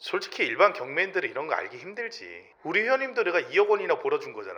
솔직히 일반 경매인들은 이런 거 알기 힘들지. 우리 회원님들 내가 2억 원이나 벌어준 거잖아.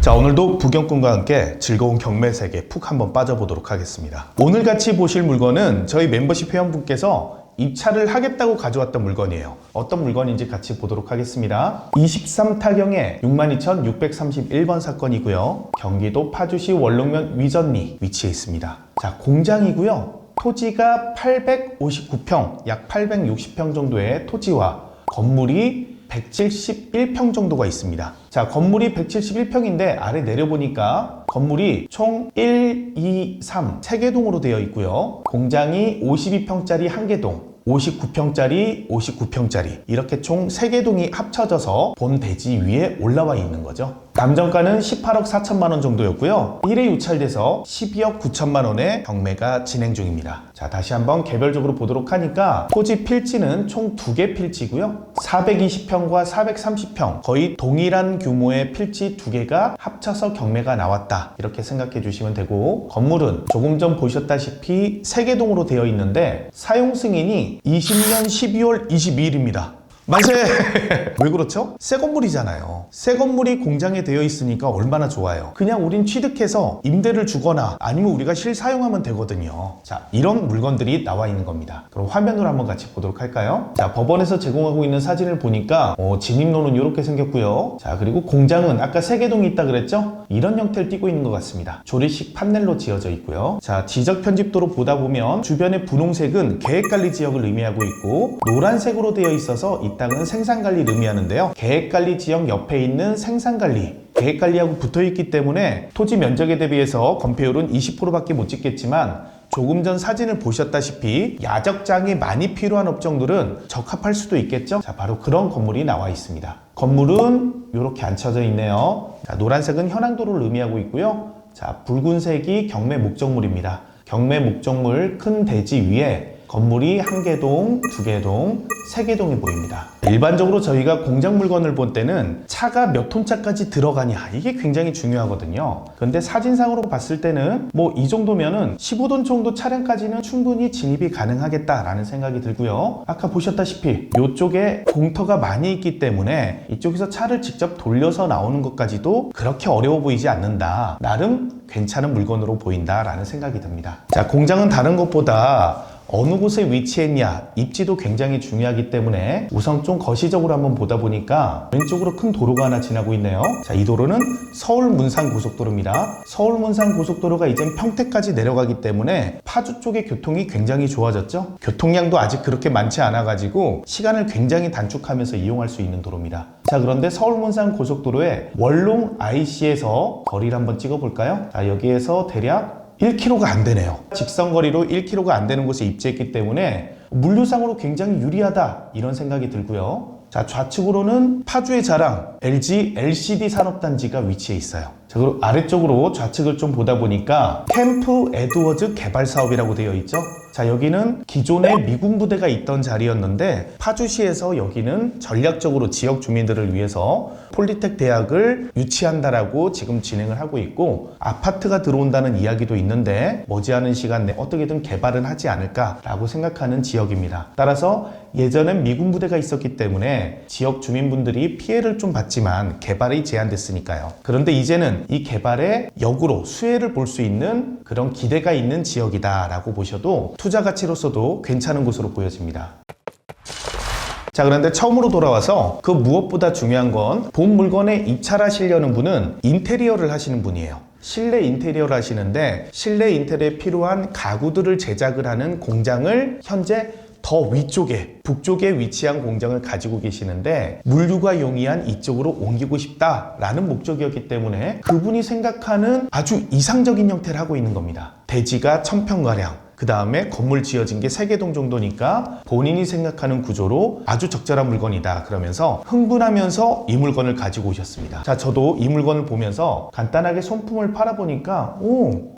자, 오늘도 부경꾼과 함께 즐거운 경매 세계 푹 한번 빠져보도록 하겠습니다. 오늘 같이 보실 물건은 저희 멤버십 회원분께서 입찰을 하겠다고 가져왔던 물건이에요. 어떤 물건인지 같이 보도록 하겠습니다. 23타경의 62,631번 사건이고요. 경기도 파주시 원룸면 위전리 위치해 있습니다. 자, 공장이고요. 토지가 859평, 약 860평 정도의 토지와 건물이 171평 정도가 있습니다. 자, 건물이 171평인데 아래 내려보니까 건물이 총 1, 2, 3, 3개동으로 되어 있고요. 공장이 52평짜리 1개동, 59평짜리, 59평짜리 이렇게 총 3개동이 합쳐져서 본 대지 위에 올라와 있는 거죠. 감정가는 18억 4천만 원 정도였고요. 1회 유찰돼서 12억 9천만 원의 경매가 진행 중입니다. 자, 다시 한번 개별적으로 보도록 하니까 토지 필지는 총 2개 필지고요. 420평과 430평 거의 동일한 규모의 필지 2개가 합쳐서 경매가 나왔다. 이렇게 생각해 주시면 되고, 건물은 조금 전 보셨다시피 3개동으로 되어 있는데 사용 승인이 20년 12월 22일입니다. 만세! 왜 그렇죠? 새 건물이잖아요. 새 건물이 공장에 되어 있으니까 얼마나 좋아요. 그냥 우린 취득해서 임대를 주거나 아니면 우리가 실사용하면 되거든요. 자, 이런 물건들이 나와 있는 겁니다. 그럼 화면으로 한번 같이 보도록 할까요? 자, 법원에서 제공하고 있는 사진을 보니까 진입로는 이렇게 생겼고요. 자, 그리고 공장은 아까 3개동이 있다 그랬죠? 이런 형태를 띠고 있는 것 같습니다. 조리식 판넬로 지어져 있고요. 자, 지적 편집도로 보다 보면 주변의 분홍색은 계획관리 지역을 의미하고 있고, 노란색으로 되어 있어서 이 땅은 생산관리를 의미하는데요. 계획관리 지역 옆에 있는 생산관리, 계획관리하고 붙어있기 때문에 토지 면적에 대비해서 건폐율은 20%밖에 못 찍겠지만, 조금 전 사진을 보셨다시피 야적장이 많이 필요한 업종들은 적합할 수도 있겠죠. 자, 바로 그런 건물이 나와 있습니다. 건물은 이렇게 앉혀져 있네요. 자, 노란색은 현황도를 의미하고 있고요. 자, 붉은색이 경매 목적물입니다. 경매 목적물 큰 대지 위에 건물이 1개동, 2개동, 3개동이 보입니다. 일반적으로 저희가 공장 물건을 볼 때는 차가 몇 톤차까지 들어가냐, 이게 굉장히 중요하거든요. 근데 사진상으로 봤을 때는 뭐 이 정도면은 15톤 정도 차량까지는 충분히 진입이 가능하겠다라는 생각이 들고요. 아까 보셨다시피 이쪽에 공터가 많이 있기 때문에 이쪽에서 차를 직접 돌려서 나오는 것까지도 그렇게 어려워 보이지 않는다. 나름 괜찮은 물건으로 보인다라는 생각이 듭니다. 자, 공장은 다른 것보다 어느 곳에 위치했냐, 입지도 굉장히 중요하기 때문에 우선 좀 거시적으로 한번 보다 보니까 왼쪽으로 큰 도로가 하나 지나고 있네요. 자, 이 도로는 서울 문산 고속도로입니다. 서울 문산 고속도로가 이젠 평택까지 내려가기 때문에 파주 쪽의 교통이 굉장히 좋아졌죠. 교통량도 아직 그렇게 많지 않아 가지고 시간을 굉장히 단축하면서 이용할 수 있는 도로입니다. 자, 그런데 서울 문산 고속도로의 월롱 IC에서 거리를 한번 찍어 볼까요? 자, 여기에서 대략 1km가 안 되네요. 직선거리로 1km가 안 되는 곳에 입지했기 때문에 물류상으로 굉장히 유리하다, 이런 생각이 들고요. 자, 좌측으로는 파주의 자랑 LG LCD 산업단지가 위치해 있어요. 자, 그리고 아래쪽으로 좌측을 좀 보다 보니까 캠프 에드워즈 개발 사업이라고 되어 있죠. 자, 여기는 기존에 미군 부대가 있던 자리였는데 파주시에서 여기는 전략적으로 지역 주민들을 위해서 폴리텍 대학을 유치한다라고 지금 진행을 하고 있고, 아파트가 들어온다는 이야기도 있는데 머지않은 시간 내에 어떻게든 개발은 하지 않을까라고 생각하는 지역입니다. 따라서 예전엔 미군 부대가 있었기 때문에 지역 주민분들이 피해를 좀 받지만 개발이 제한됐으니까요. 그런데 이제는 이 개발에 역으로 수혜를 볼 수 있는 그런 기대가 있는 지역이다라고 보셔도 투자 가치로서도 괜찮은 곳으로 보여집니다. 자, 그런데 처음으로 돌아와서 그 무엇보다 중요한 건 본 물건에 입찰하시려는 분은 인테리어를 하시는 분이에요. 실내 인테리어를 하시는데 실내 인테리어에 필요한 가구들을 제작을 하는 공장을 현재 더 위쪽에, 북쪽에 위치한 공장을 가지고 계시는데 물류가 용이한 이쪽으로 옮기고 싶다라는 목적이었기 때문에 그분이 생각하는 아주 이상적인 형태를 하고 있는 겁니다. 대지가 1000평가량, 그 다음에 건물 지어진 게 3개동 정도니까 본인이 생각하는 구조로 아주 적절한 물건이다, 그러면서 흥분하면서 이 물건을 가지고 오셨습니다. 자, 저도 이 물건을 보면서 간단하게 손품을 팔아보니까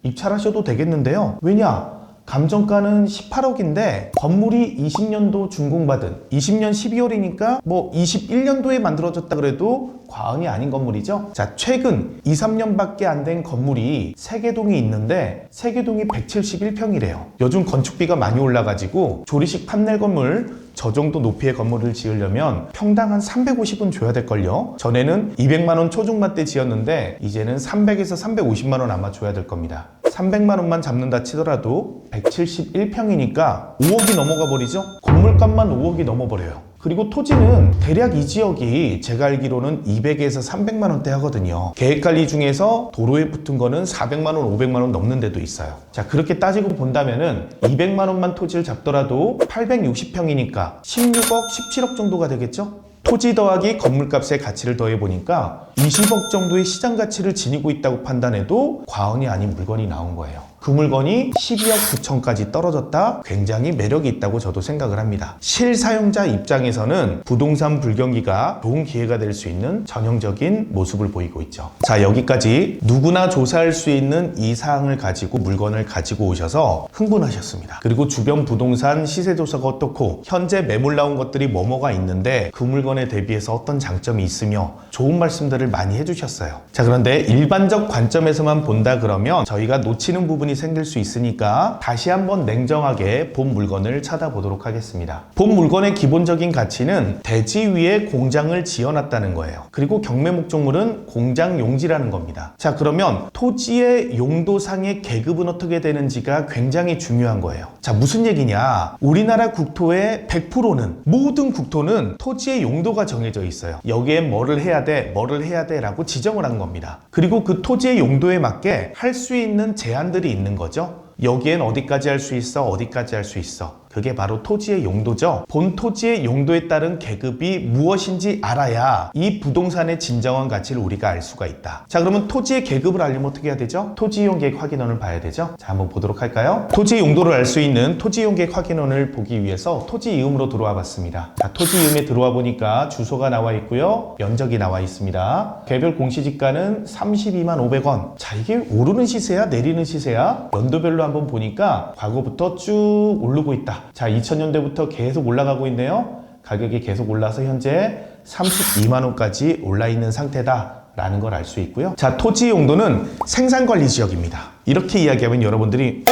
입찰하셔도 되겠는데요. 왜냐? 감정가는 18억인데 건물이 20년도 준공받은 20년 12월이니까 뭐 21년도에 만들어졌다 그래도 과언이 아닌 건물이죠. 자, 최근 2, 3년밖에 안 된 건물이 세계동이 있는데 세계동이 171평이래요. 요즘 건축비가 많이 올라가지고 조리식 판넬 건물 저 정도 높이의 건물을 지으려면 평당 한 350은 줘야 될걸요. 전에는 200만원 초중반대 지었는데 이제는 300에서 350만원 아마 줘야 될 겁니다. 300만원만 잡는다 치더라도 171평이니까 5억이 넘어가 버리죠. 건물값만 5억이 넘어버려요. 그리고 토지는 대략 이 지역이 제가 알기로는 200에서 300만원대 하거든요. 계획관리 중에서 도로에 붙은 거는 400만원, 500만원 넘는 데도 있어요. 자, 그렇게 따지고 본다면은 200만원만 토지를 잡더라도 860평이니까 16억, 17억 정도가 되겠죠? 토지 더하기 건물값의 가치를 더해보니까 20억 정도의 시장 가치를 지니고 있다고 판단해도 과언이 아닌 물건이 나온 거예요. 그 물건이 12억 9천까지 떨어졌다? 굉장히 매력이 있다고 저도 생각을 합니다. 실사용자 입장에서는 부동산 불경기가 좋은 기회가 될 수 있는 전형적인 모습을 보이고 있죠. 자, 여기까지 누구나 조사할 수 있는 이 사항을 가지고 물건을 가지고 오셔서 흥분하셨습니다. 그리고 주변 부동산 시세조사가 어떻고 현재 매물 나온 것들이 뭐뭐가 있는데 그 물건에 대비해서 어떤 장점이 있으며 좋은 말씀들을 많이 해주셨어요. 자, 그런데 일반적 관점에서만 본다 그러면 저희가 놓치는 부분이 생길 수 있으니까 다시 한번 냉정하게 본 물건을 찾아보도록 하겠습니다. 본 물건의 기본적인 가치는 대지 위에 공장을 지어놨다는 거예요. 그리고 경매 목적물은 공장 용지라는 겁니다. 자, 그러면 토지의 용도상의 계급은 어떻게 되는지가 굉장히 중요한 거예요. 자, 무슨 얘기냐? 우리나라 국토의 100%는 모든 국토는 토지의 용도가 정해져 있어요. 여기에 뭐를 해야 돼, 뭐를 해야 돼 라고 지정을 한 겁니다. 그리고 그 토지의 용도에 맞게 할 수 있는 제한들이 있는 거죠. 여기엔 어디까지 할 수 있어, 어디까지 할 수 있어. 그게 바로 토지의 용도죠. 본 토지의 용도에 따른 계급이 무엇인지 알아야 이 부동산의 진정한 가치를 우리가 알 수가 있다. 자, 그러면 토지의 계급을 알려면 어떻게 해야 되죠? 토지이용 계획 확인원을 봐야 되죠. 자, 한번 보도록 할까요? 토지의 용도를 알 수 있는 토지이용 계획 확인원을 보기 위해서 토지이음으로 들어와 봤습니다. 자, 토지이음에 들어와 보니까 주소가 나와 있고요. 면적이 나와 있습니다. 개별 공시지가는 32만 500원. 자, 이게 오르는 시세야, 내리는 시세야? 연도별로 한번 보니까 과거부터 쭉 오르고 있다. 자, 2000년대부터 계속 올라가고 있네요. 가격이 계속 올라서 현재 32만원까지 올라 있는 상태다 라는 걸 알 수 있고요. 자, 토지 용도는 생산관리지역입니다. 이렇게 이야기하면 여러분들이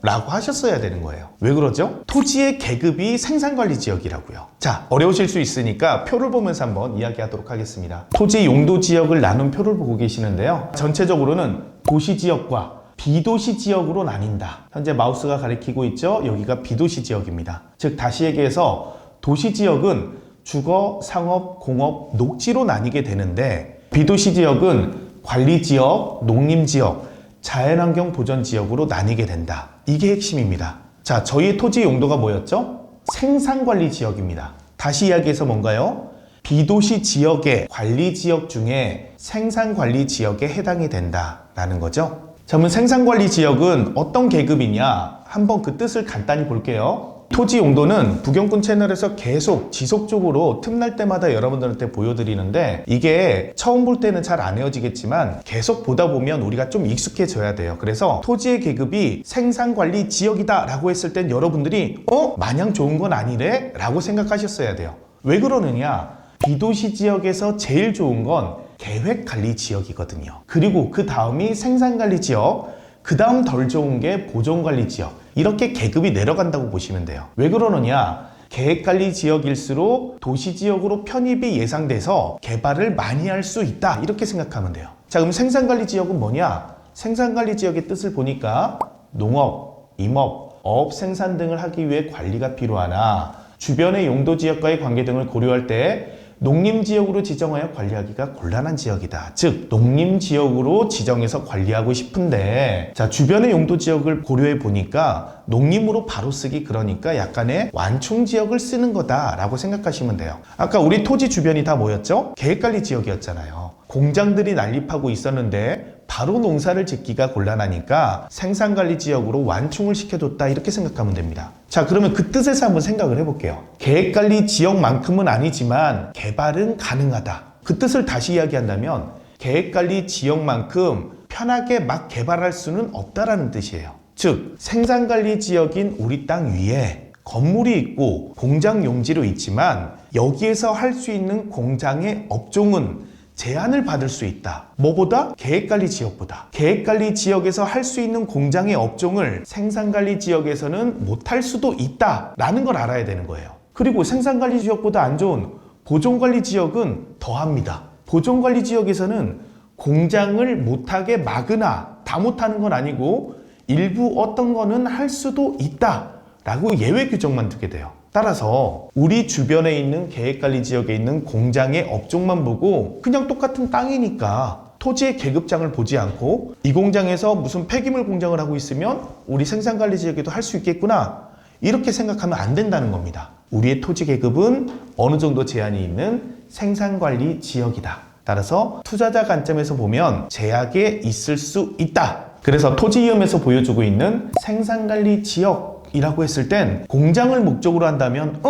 라고 하셨어야 되는 거예요. 왜 그러죠? 토지의 계급이 생산관리지역이라고요. 자, 어려우실 수 있으니까 표를 보면서 한번 이야기하도록 하겠습니다. 토지 용도지역을 나눈 표를 보고 계시는데요. 전체적으로는 도시지역과 비도시 지역으로 나뉜다. 현재 마우스가 가리키고 있죠? 여기가 비도시 지역입니다. 즉, 다시 얘기해서 도시 지역은 주거, 상업, 공업, 녹지로 나뉘게 되는데 비도시 지역은 관리지역, 농림지역, 자연환경 보전지역으로 나뉘게 된다. 이게 핵심입니다. 자, 저희의 토지 용도가 뭐였죠? 생산관리지역입니다. 다시 이야기해서 뭔가요? 비도시 지역의 관리지역 중에 생산관리지역에 해당이 된다라는 거죠. 자, 그러면 생산관리지역은 어떤 계급이냐? 한번 그 뜻을 간단히 볼게요. 토지 용도는 부경꾼 채널에서 계속 지속적으로 틈날 때마다 여러분들한테 보여드리는데 이게 처음 볼 때는 잘 안 외워지겠지만 계속 보다 보면 우리가 좀 익숙해져야 돼요. 그래서 토지의 계급이 생산관리 지역이다 라고 했을 땐 여러분들이 마냥 좋은 건 아니래? 라고 생각하셨어야 돼요. 왜 그러느냐? 비도시 지역에서 제일 좋은 건 계획관리지역이거든요. 그리고 그 다음이 생산관리지역, 그 다음 덜 좋은 게 보존관리지역. 이렇게 계급이 내려간다고 보시면 돼요. 왜 그러느냐? 계획관리지역일수록 도시지역으로 편입이 예상돼서 개발을 많이 할 수 있다. 이렇게 생각하면 돼요. 자, 그럼 생산관리지역은 뭐냐? 생산관리지역의 뜻을 보니까 농업, 임업, 어업 생산 등을 하기 위해 관리가 필요하나 주변의 용도지역과의 관계 등을 고려할 때 농림지역으로 지정하여 관리하기가 곤란한 지역이다. 즉, 농림지역으로 지정해서 관리하고 싶은데 자, 주변의 용도지역을 고려해 보니까 농림으로 바로 쓰기 그러니까 약간의 완충지역을 쓰는 거다라고 생각하시면 돼요. 아까 우리 토지 주변이 다 뭐였죠? 계획관리지역이었잖아요. 공장들이 난립하고 있었는데 바로 농사를 짓기가 곤란하니까 생산관리지역으로 완충을 시켜줬다 이렇게 생각하면 됩니다. 자, 그러면 그 뜻에서 한번 생각을 해볼게요. 계획관리지역만큼은 아니지만 개발은 가능하다. 그 뜻을 다시 이야기한다면 계획관리지역만큼 편하게 막 개발할 수는 없다라는 뜻이에요. 즉 생산관리 지역인 우리 땅 위에 건물이 있고 공장 용지로 있지만 여기에서 할 수 있는 공장의 업종은 제한을 받을 수 있다. 뭐보다? 계획관리 지역보다. 계획관리 지역에서 할 수 있는 공장의 업종을 생산관리 지역에서는 못할 수도 있다 라는 걸 알아야 되는 거예요. 그리고 생산관리 지역보다 안 좋은 보존관리 지역은 더합니다. 보존관리 지역에서는 공장을 못하게 막으나 다 못하는 건 아니고 일부 어떤 거는 할 수도 있다 라고 예외 규정만 두게 돼요. 따라서 우리 주변에 있는 계획관리 지역에 있는 공장의 업종만 보고 그냥 똑같은 땅이니까 토지의 계급장을 보지 않고 이 공장에서 무슨 폐기물 공장을 하고 있으면 우리 생산관리 지역에도 할 수 있겠구나 이렇게 생각하면 안 된다는 겁니다. 우리의 토지 계급은 어느 정도 제한이 있는 생산관리 지역이다. 따라서 투자자 관점에서 보면 제약에 있을 수 있다. 그래서 토지이음에서 보여주고 있는 생산관리 지역 이라고 했을 땐 공장을 목적으로 한다면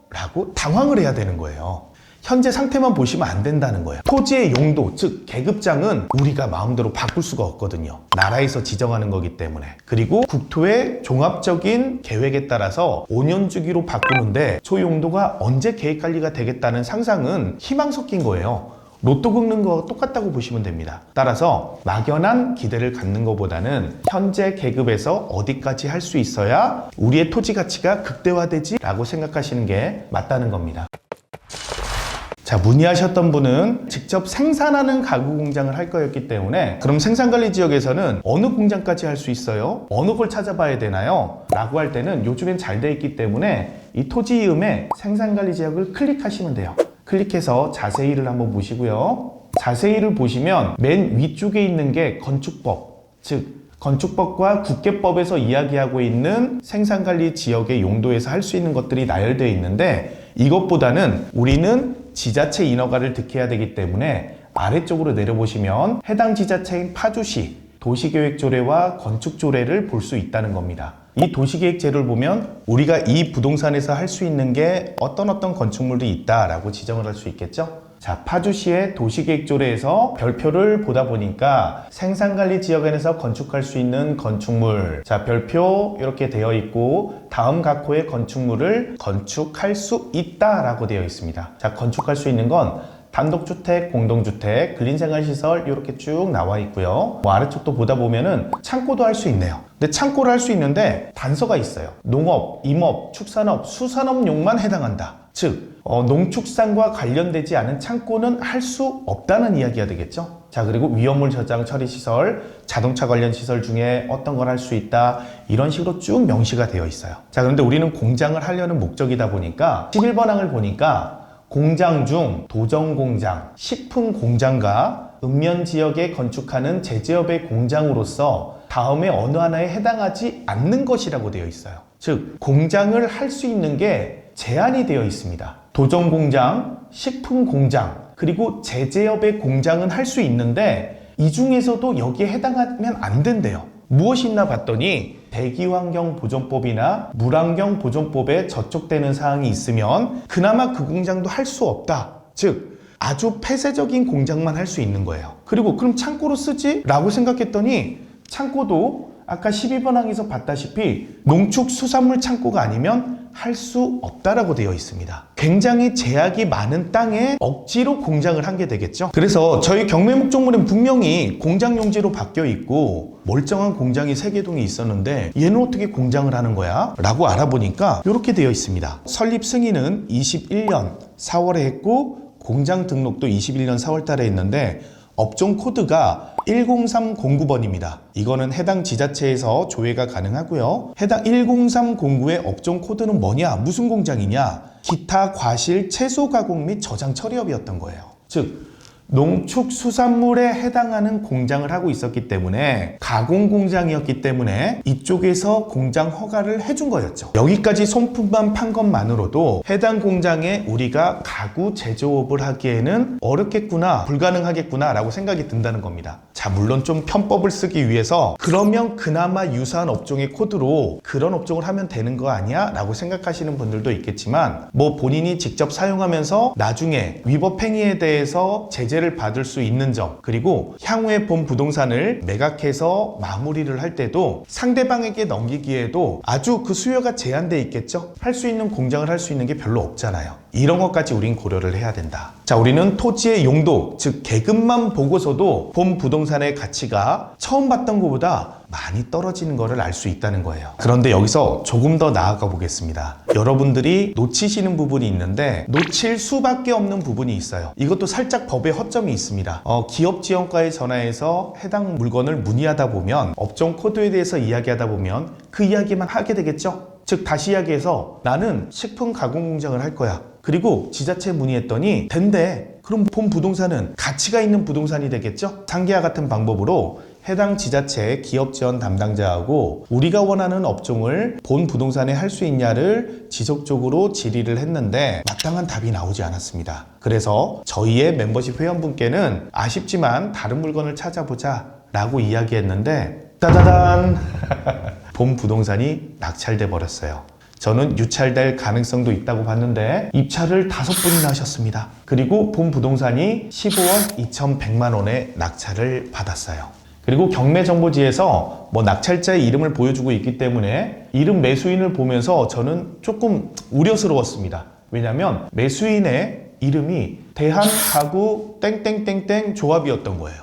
라고 당황을 해야 되는 거예요. 현재 상태만 보시면 안 된다는 거예요. 토지의 용도, 즉 계급장은 우리가 마음대로 바꿀 수가 없거든요. 나라에서 지정하는 거기 때문에. 그리고 국토의 종합적인 계획에 따라서 5년 주기로 바꾸는데 저 용도가 언제 계획관리가 되겠다는 상상은 희망 섞인 거예요. 로또 긁는 거 똑같다고 보시면 됩니다. 따라서 막연한 기대를 갖는 것보다는 현재 계급에서 어디까지 할 수 있어야 우리의 토지 가치가 극대화되지 라고 생각하시는 게 맞다는 겁니다. 자, 문의하셨던 분은 직접 생산하는 가구 공장을 할 거였기 때문에 그럼 생산관리 지역에서는 어느 공장까지 할 수 있어요? 어느 걸 찾아봐야 되나요? 라고 할 때는 요즘엔 잘 돼 있기 때문에 이 토지이음에 생산관리 지역을 클릭하시면 돼요. 클릭해서 자세히를 한번 보시고요. 자세히를 보시면 맨 위쪽에 있는 게 건축법, 즉 건축법과 국계법에서 이야기하고 있는 생산관리 지역의 용도에서 할 수 있는 것들이 나열되어 있는데 이것보다는 우리는 지자체 인허가를 득해야 되기 때문에 아래쪽으로 내려보시면 해당 지자체인 파주시 도시계획조례와 건축조례를 볼 수 있다는 겁니다. 이 도시계획제를 보면 우리가 이 부동산에서 할 수 있는 게 어떤 건축물이 있다라고 지정을 할 수 있겠죠? 자, 파주시의 도시계획조례에서 별표를 보다 보니까 생산관리 지역에서 건축할 수 있는 건축물, 자, 별표 이렇게 되어 있고 다음 각호의 건축물을 건축할 수 있다라고 되어 있습니다. 자, 건축할 수 있는 건 단독주택, 공동주택, 근린생활시설 이렇게 쭉 나와 있고요. 아래쪽도 보다 보면은 창고도 할 수 있네요. 근데 창고를 할 수 있는데 단서가 있어요. 농업, 임업, 축산업, 수산업용만 해당한다. 즉 농축산과 관련되지 않은 창고는 할 수 없다는 이야기가 되겠죠. 자, 그리고 위험물 저장 처리 시설, 자동차 관련 시설 중에 어떤 걸 할 수 있다 이런 식으로 쭉 명시가 되어 있어요. 자, 그런데 우리는 공장을 하려는 목적이다 보니까 11번 항을 보니까 공장 중 도정공장, 식품공장과 읍면지역에 건축하는 제조업의 공장으로서 다음에 어느 하나에 해당하지 않는 것이라고 되어 있어요. 즉 공장을 할 수 있는 게 제한이 되어 있습니다. 도정공장, 식품공장, 그리고 제재업의 공장은 할 수 있는데 이 중에서도 여기에 해당하면 안 된대요. 무엇이 있나 봤더니 대기환경보존법이나 물환경보존법에 저촉되는 사항이 있으면 그나마 그 공장도 할 수 없다. 즉 아주 폐쇄적인 공장만 할 수 있는 거예요. 그리고 그럼 창고로 쓰지? 라고 생각했더니 창고도 아까 12번 항에서 봤다시피 농축수산물 창고가 아니면 할 수 없다라고 되어 있습니다. 굉장히 제약이 많은 땅에 억지로 공장을 한 게 되겠죠. 그래서 저희 경매목적물은 분명히 공장 용지로 바뀌어 있고 멀쩡한 공장이 3개동에 있었는데 얘는 어떻게 공장을 하는 거야? 라고 알아보니까 이렇게 되어 있습니다. 설립 승인은 21년 4월에 했고 공장 등록도 21년 4월 달에 했는데 업종 코드가 10309번입니다. 이거는 해당 지자체에서 조회가 가능하고요. 해당 10309의 업종 코드는 뭐냐? 무슨 공장이냐? 기타 과실 채소 가공 및 저장 처리업이었던 거예요. 즉 농축수산물에 해당하는 공장을 하고 있었기 때문에 가공 공장이었기 때문에 이쪽에서 공장 허가를 해준 거였죠. 여기까지 손품만 판 것만으로도 해당 공장에 우리가 가구 제조업을 하기에는 어렵겠구나, 불가능하겠구나 라고 생각이 든다는 겁니다. 자, 물론 좀 편법을 쓰기 위해서 그러면 그나마 유사한 업종의 코드로 그런 업종을 하면 되는 거 아니야? 라고 생각하시는 분들도 있겠지만 뭐 본인이 직접 사용하면서 나중에 위법 행위에 대해서 제재 제재를 받을 수 있는 점, 그리고 향후에 본 부동산을 매각해서 마무리를 할 때도 상대방에게 넘기기에도 아주 그 수요가 제한되어 있겠죠. 할 수 있는 공장을 할 수 있는 게 별로 없잖아요. 이런 것까지 우린 고려를 해야 된다. 자, 우리는 토지의 용도, 즉 계급만 보고서도 본 부동산의 가치가 처음 봤던 것보다 많이 떨어지는 것을 알 수 있다는 거예요. 그런데 여기서 조금 더 나아가 보겠습니다. 여러분들이 놓치시는 부분이 있는데 놓칠 수밖에 없는 부분이 있어요. 이것도 살짝 법의 허점이 있습니다. 기업지원과에 전화해서 해당 물건을 문의하다 보면 업종 코드에 대해서 이야기하다 보면 그 이야기만 하게 되겠죠. 즉 다시 이야기해서 나는 식품 가공 공장을 할 거야. 그리고 지자체에 문의했더니 된대. 그럼 본 부동산은 가치가 있는 부동산이 되겠죠? 상계와 같은 방법으로 해당 지자체 기업 지원 담당자하고 우리가 원하는 업종을 본 부동산에 할 수 있냐를 지속적으로 질의를 했는데 마땅한 답이 나오지 않았습니다. 그래서 저희의 멤버십 회원분께는 아쉽지만 다른 물건을 찾아보자 라고 이야기했는데 따다단 본 부동산이 낙찰돼 버렸어요. 저는 유찰될 가능성도 있다고 봤는데 입찰을 5분이나 하셨습니다. 그리고 본 부동산이 15억 2,100만 원의 낙찰을 받았어요. 그리고 경매정보지에서 낙찰자의 이름을 보여주고 있기 때문에 이름 매수인을 보면서 저는 조금 우려스러웠습니다. 왜냐하면 매수인의 이름이 대한가구 땡땡땡땡 조합이었던 거예요.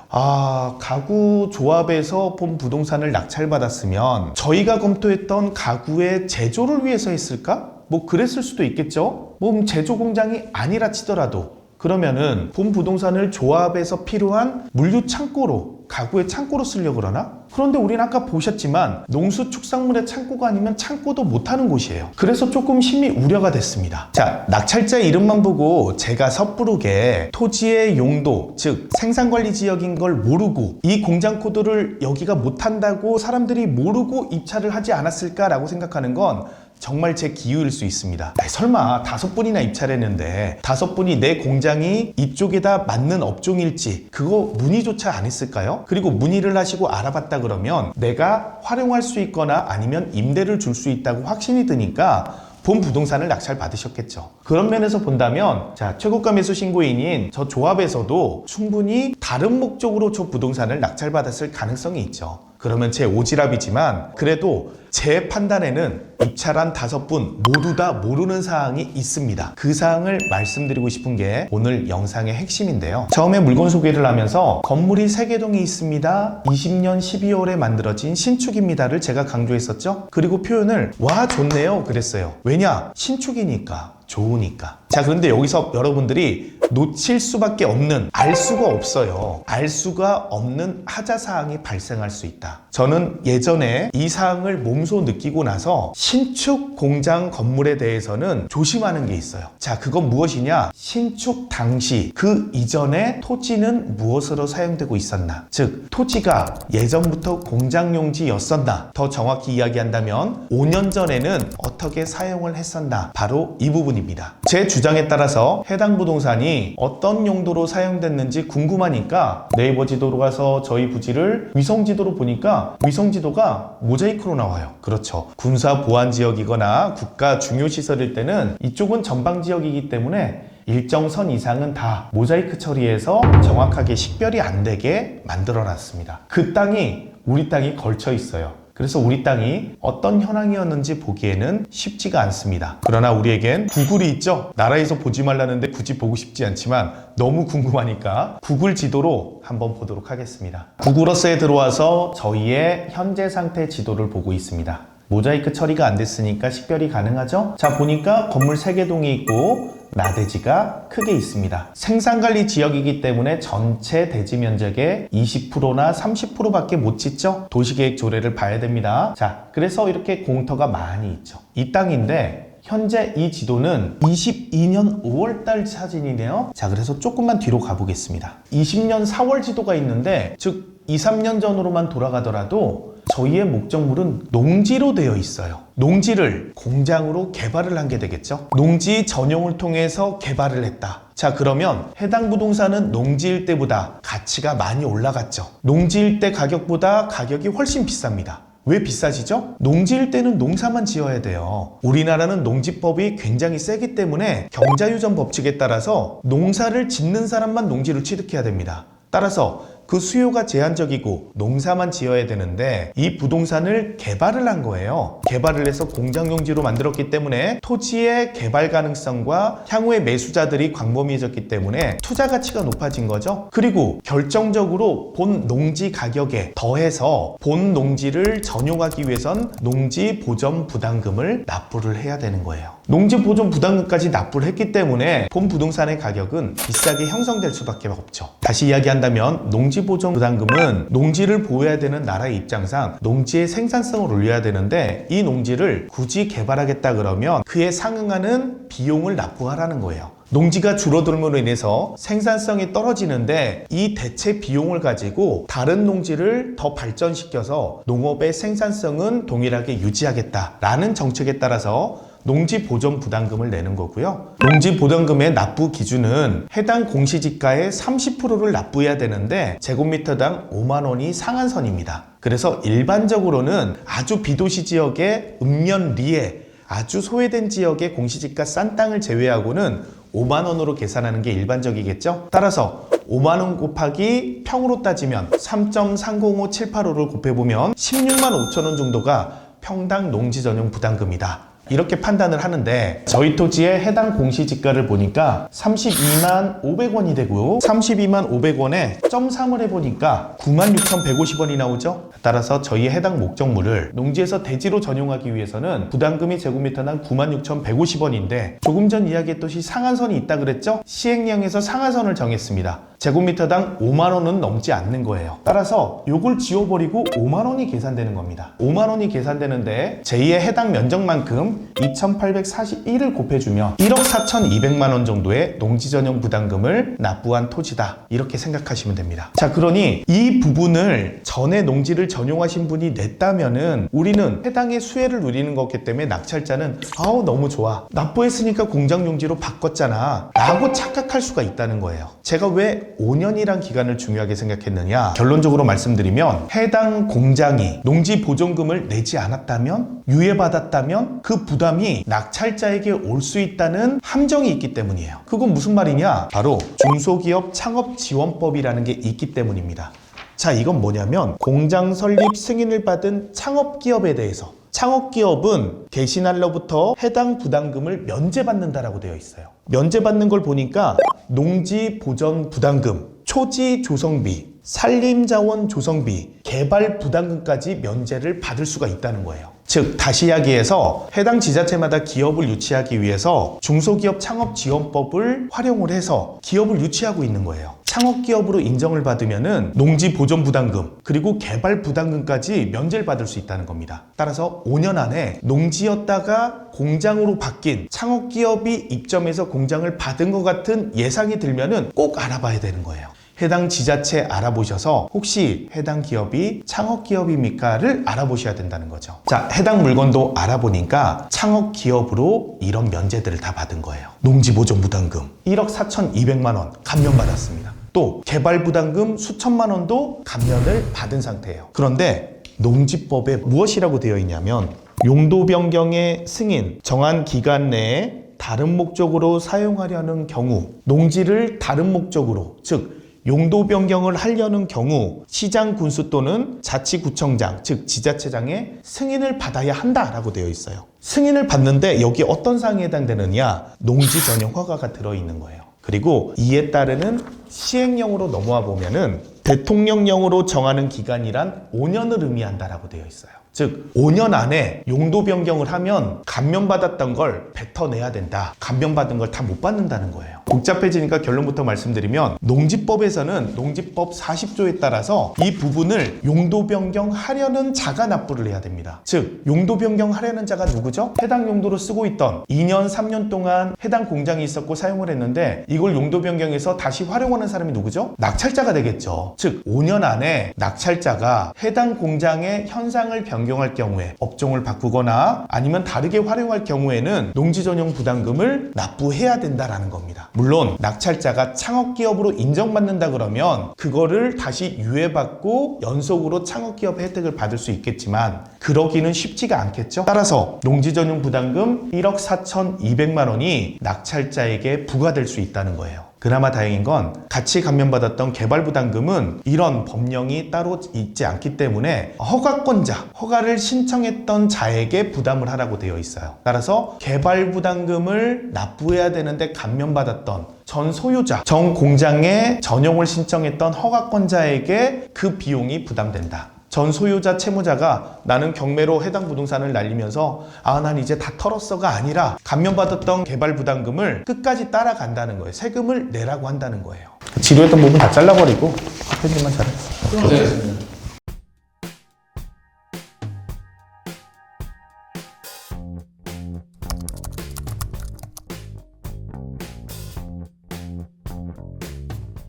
가구 조합에서 본 부동산을 낙찰받았으면 저희가 검토했던 가구의 제조를 위해서 했을까? 그랬을 수도 있겠죠. 제조 공장이 아니라 치더라도 그러면은 본 부동산을 조합에서 필요한 물류 창고로, 가구의 창고로 쓰려고 그러나? 그런데 우리는 아까 보셨지만 농수축산물의 창고가 아니면 창고도 못하는 곳이에요. 그래서 조금 심히 우려가 됐습니다. 자, 낙찰자 이름만 보고 제가 섣부르게 토지의 용도, 즉 생산관리지역인 걸 모르고 이 공장 코드를 여기가 못한다고 사람들이 모르고 입찰을 하지 않았을까라고 생각하는 건 정말 제 기우일 수 있습니다. 설마 5분이나 입찰했는데 5분이 내 공장이 이쪽에다 맞는 업종일지 그거 문의조차 안 했을까요? 그리고 문의를 하시고 알아봤다 그러면 내가 활용할 수 있거나 아니면 임대를 줄 수 있다고 확신이 드니까 본 부동산을 낙찰 받으셨겠죠. 그런 면에서 본다면 자, 최고가 매수 신고인인 저 조합에서도 충분히 다른 목적으로 저 부동산을 낙찰 받았을 가능성이 있죠. 그러면 제 오지랖이지만 그래도 제 판단에는 입찰한 5분 모두 다 모르는 사항이 있습니다. 그 사항을 말씀드리고 싶은 게 오늘 영상의 핵심인데요. 처음에 물건 소개를 하면서 건물이 세개동에 있습니다. 20년 12월에 만들어진 신축입니다를 제가 강조했었죠. 그리고 표현을 와 좋네요 그랬어요. 왜냐? 신축이니까. 좋으니까. 자, 그런데 여기서 여러분들이 놓칠 수밖에 없는, 알 수가 없어요. 알 수가 없는 하자사항이 발생할 수 있다. 저는 예전에 이 사항을 몸소 느끼고 나서 신축 공장 건물에 대해서는 조심하는 게 있어요. 자, 그건 무엇이냐? 신축 당시 그 이전에 토지는 무엇으로 사용되고 있었나? 즉, 토지가 예전부터 공장 용지였었나? 더 정확히 이야기한다면 5년 전에는 어떻게 사용을 했었나? 바로 이 부분입니다. 제 주장에 따라서 해당 부동산이 어떤 용도로 사용됐는지 궁금하니까 네이버 지도로 가서 저희 부지를 위성지도로 보니까 위성지도가 모자이크로 나와요. 그렇죠. 군사 보안 지역이거나 국가 중요 시설일 때는 이쪽은 전방 지역이기 때문에 일정 선 이상은 다 모자이크 처리해서 정확하게 식별이 안 되게 만들어 놨습니다. 그 땅이 우리 땅이 걸쳐 있어요. 그래서 우리 땅이 어떤 현황이었는지 보기에는 쉽지가 않습니다. 그러나 우리에겐 구글이 있죠. 나라에서 보지 말라는데 굳이 보고 싶지 않지만 너무 궁금하니까 구글 지도로 한번 보도록 하겠습니다. 구글어스에 들어와서 저희의 현재 상태 지도를 보고 있습니다. 모자이크 처리가 안 됐으니까 식별이 가능하죠? 자, 보니까 건물 3개동이 있고 나대지가 크게 있습니다. 생산관리 지역이기 때문에 전체 대지 면적의 20%나 30%밖에 못 짓죠? 도시계획 조례를 봐야 됩니다. 자, 그래서 이렇게 공터가 많이 있죠. 이 땅인데 현재 이 지도는 22년 5월달 사진이네요. 자, 그래서 조금만 뒤로 가보겠습니다. 20년 4월 지도가 있는데 즉 2, 3년 전으로만 돌아가더라도 저희의 목적물은 농지로 되어 있어요. 농지를 공장으로 개발을 한 게 되겠죠. 농지 전용을 통해서 개발을 했다. 자, 그러면 해당 부동산은 농지일 때보다 가치가 많이 올라갔죠. 농지일 때 가격보다 가격이 훨씬 비쌉니다. 왜 비싸지죠? 농지일 때는 농사만 지어야 돼요. 우리나라는 농지법이 굉장히 세기 때문에 경자유전 법칙에 따라서 농사를 짓는 사람만 농지를 취득해야 됩니다. 따라서 그 수요가 제한적이고 농사만 지어야 되는데 이 부동산을 개발을 한 거예요. 개발을 해서 공장용지로 만들었기 때문에 토지의 개발 가능성과 향후의 매수자들이 광범위해졌기 때문에 투자 가치가 높아진 거죠. 그리고 결정적으로 본 농지 가격에 더해서 본 농지를 전용하기 위해선 농지 보전 부담금을 납부를 해야 되는 거예요. 농지 보전 부담금까지 납부를 했기 때문에 본 부동산의 가격은 비싸게 형성될 수밖에 없죠. 다시 이야기한다면 농지 보전 부담금은 농지를 보호해야 되는 나라의 입장상 농지의 생산성을 올려야 되는데 이 농지를 굳이 개발하겠다 그러면 그에 상응하는 비용을 납부하라는 거예요. 농지가 줄어들므로 인해서 생산성이 떨어지는데 이 대체 비용을 가지고 다른 농지를 더 발전시켜서 농업의 생산성은 동일하게 유지하겠다라는 정책에 따라서 농지 보전 부담금을 내는 거고요. 농지 보전금의 납부 기준은 해당 공시지가의 30%를 납부해야 되는데 제곱미터당 5만 원이 상한선입니다. 그래서 일반적으로는 아주 비도시 지역의 읍면리에 아주 소외된 지역의 공시지가 싼 땅을 제외하고는 5만 원으로 계산하는 게 일반적이겠죠? 따라서 5만 원 곱하기 평으로 따지면 3.30578호를 곱해보면 16만 5천 원 정도가 평당 농지 전용 부담금이다. 이렇게 판단을 하는데 저희 토지의 해당 공시지가를 보니까 32만 500원이 되고요. 32만 500원에 0.3을 해보니까 96,150원이 나오죠. 따라서 저희의 해당 목적물을 농지에서 대지로 전용하기 위해서는 부담금이 제곱미터당 96,150원인데 조금 전 이야기했듯이 상한선이 있다 그랬죠? 시행령에서 상한선을 정했습니다. 제곱미터당 5만 원은 넘지 않는 거예요. 따라서 요걸 지워버리고 5만 원이 계산되는 겁니다. 5만 원이 계산되는데 제2의 해당 면적만큼 2,841을 곱해주면 1억 4,200만 원 정도의 농지 전용 부담금을 납부한 토지다. 이렇게 생각하시면 됩니다. 자, 그러니 이 부분을 전에 농지를 전용하신 분이 냈다면은 우리는 해당의 수혜를 누리는 거기 때문에 낙찰자는 아우 너무 좋아. 납부했으니까 공장용지로 바꿨잖아. 라고 착각할 수가 있다는 거예요. 제가 왜 5년이란 기간을 중요하게 생각했느냐? 결론적으로 말씀드리면 해당 공장이 농지 보존금을 내지 않았다면 유예받았다면 그 부담이 낙찰자에게 올 수 있다는 함정이 있기 때문이에요. 그건 무슨 말이냐? 바로 중소기업 창업지원법이라는 게 있기 때문입니다. 자, 이건 뭐냐면 공장 설립 승인을 받은 창업기업에 대해서 창업기업은 개시날로부터 해당 부담금을 면제받는다라고 되어 있어요. 면제받는 걸 보니까 농지 보전 부담금, 초지 조성비, 산림자원 조성비, 개발 부담금까지 면제를 받을 수가 있다는 거예요. 즉 다시 이야기해서 해당 지자체마다 기업을 유치하기 위해서 중소기업 창업지원법을 활용을 해서 기업을 유치하고 있는 거예요. 창업기업으로 인정을 받으면은 농지 보존 부담금 그리고 개발 부담금까지 면제를 받을 수 있다는 겁니다. 따라서 5년 안에 농지였다가 공장으로 바뀐 창업기업이 입점해서 공장을 받은 것 같은 예상이 들면은 꼭 알아봐야 되는 거예요. 해당 지자체 알아보셔서 혹시 해당 기업이 창업기업입니까를 알아보셔야 된다는 거죠. 자, 해당 물건도 알아보니까 창업기업으로 이런 면제들을 다 받은 거예요. 농지보존부담금 1억 4,200만 원 감면받았습니다. 또 개발부담금 수천만 원도 감면을 받은 상태예요. 그런데 농지법에 무엇이라고 되어 있냐면 용도 변경의 승인, 정한 기간 내에 다른 목적으로 사용하려는 경우 농지를 다른 목적으로 즉 용도 변경을 하려는 경우 시장 군수 또는 자치구청장, 즉 지자체장의 승인을 받아야 한다라고 되어 있어요. 승인을 받는데 여기 어떤 사항에 해당되느냐? 농지 전용 허가가 들어있는 거예요. 그리고 이에 따르는 시행령으로 넘어와 보면은 대통령령으로 정하는 기간이란 5년을 의미한다라고 되어 있어요. 즉 5년 안에 용도 변경을 하면 감면받았던 걸 뱉어내야 된다. 감면받은 걸 다 못 받는다는 거예요. 복잡해지니까 결론부터 말씀드리면 농지법에서는 농지법 40조에 따라서 이 부분을 용도 변경하려는 자가 납부를 해야 됩니다. 즉 용도 변경하려는 자가 누구죠? 해당 용도로 쓰고 있던 2년 3년 동안 해당 공장이 있었고 사용을 했는데 이걸 용도 변경해서 다시 활용하는 사람이 누구죠? 낙찰자가 되겠죠. 거죠. 즉 5년 안에 낙찰자가 해당 공장의 현상을 변경할 경우에 업종을 바꾸거나 아니면 다르게 활용할 경우에는 농지 전용 부담금을 납부해야 된다라는 겁니다. 물론 낙찰자가 창업기업으로 인정받는다 그러면 그거를 다시 유예받고 연속으로 창업기업 혜택을 받을 수 있겠지만 그러기는 쉽지가 않겠죠. 따라서 농지 전용 부담금 1억 4,200만 원이 낙찰자에게 부과될 수 있다는 거예요. 그나마 다행인 건 같이 감면받았던 개발부담금은 이런 법령이 따로 있지 않기 때문에 허가권자, 허가를 신청했던 자에게 부담을 하라고 되어 있어요. 따라서 개발부담금을 납부해야 되는데 감면받았던 전 소유자, 전 공장에 전용을 신청했던 허가권자에게 그 비용이 부담된다. 전 소유자 채무자가 나는 경매로 해당 부동산을 날리면서 난 이제 다 털었어가 아니라 감면받았던 개발부담금을 끝까지 따라간다는 거예요. 세금을 내라고 한다는 거예요. 지루했던 부분 다 잘라버리고 편집만 잘했어. 네.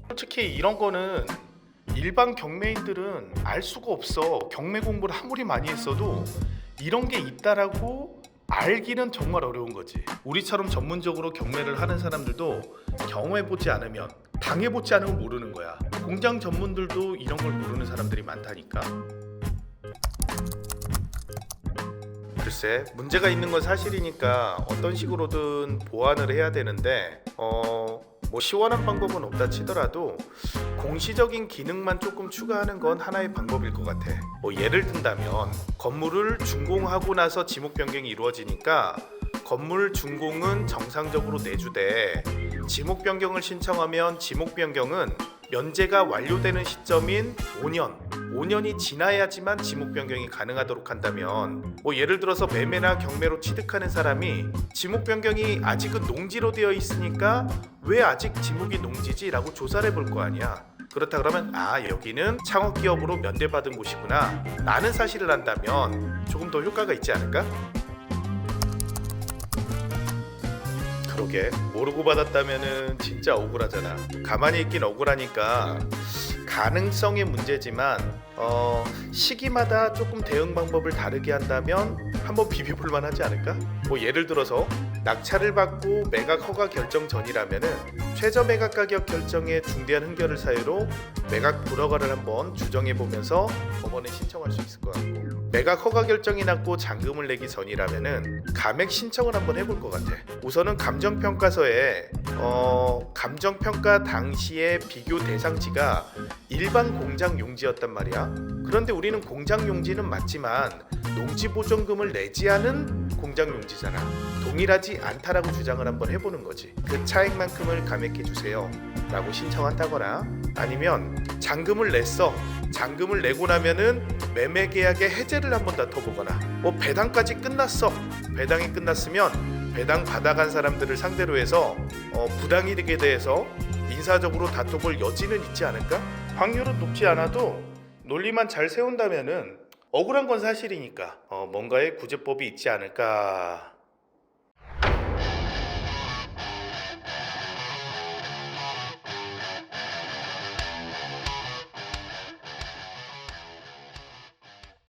솔직히 이런 거는 일반 경매인들은 알 수가 없어. 경매 공부를 아무리 많이 했어도 이런 게 있다라고 알기는 정말 어려운 거지. 우리처럼 전문적으로 경매를 하는 사람들도 경험해보지 않으면, 당해보지 않으면 모르는 거야. 공장 전문들도 이런 걸 모르는 사람들이 많다니까. 글쎄, 문제가 있는 건 사실이니까 어떤 식으로든 보완을 해야 되는데 뭐 시원한 방법은 없다 치더라도 공시적인 기능만 조금 추가하는 건 하나의 방법일 것 같아. 뭐 예를 든다면 건물을 준공하고 나서 지목 변경이 이루어지니까 건물 준공은 정상적으로 내주되 지목 변경을 신청하면 지목 변경은 면제가 완료되는 시점인 5년이 지나야지만 지목 변경이 가능하도록 한다면, 뭐 예를 들어서 매매나 경매로 취득하는 사람이 지목 변경이 아직은 농지로 되어 있으니까 왜 아직 지목이 농지지? 라고 조사를 해볼 거 아니야. 그렇다 그러면 여기는 창업기업으로 면대받은 곳이구나 라는 사실을 안다면 조금 더 효과가 있지 않을까? 그러게, 모르고 받았다면은 진짜 억울하잖아. 가만히 있긴 억울하니까 가능성의 문제지만 시기마다 조금 대응 방법을 다르게 한다면 한번 비벼볼만 하지 않을까? 뭐 예를 들어서 낙찰을 받고 매각 허가 결정 전이라면은 최저 매각 가격 결정에 중대한 흥결을 사유로 매각 불허가를 한번 주정해보면서 법원에 신청할 수 있을 것 같고, 매각 허가 결정이 났고 잔금을 내기 전이라면은 감액 신청을 한번 해볼 것 같아. 우선은 감정평가서에 감정평가 당시의 비교 대상지가 일반 공장 용지였단 말이야. 그런데 우리는 공장 용지는 맞지만 농지 보존금을 내지 않은 공장 용지잖아. 동일하지 않다라고 주장을 한번 해보는 거지. 그 차액만큼을 감액해 주세요 라고 신청한다거나, 아니면 잔금을 냈어. 잔금을 내고 나면은 매매 계약의 해제를 한번 다퉈보거나, 뭐 배당까지 끝났어. 배당이 끝났으면 배당 받아간 사람들을 상대로 해서 부당이득에 대해서 민사적으로 다퉈볼 여지는 있지 않을까? 확률은 높지 않아도 논리만 잘 세운다면은 억울한 건 사실이니까 뭔가의 구제법이 있지 않을까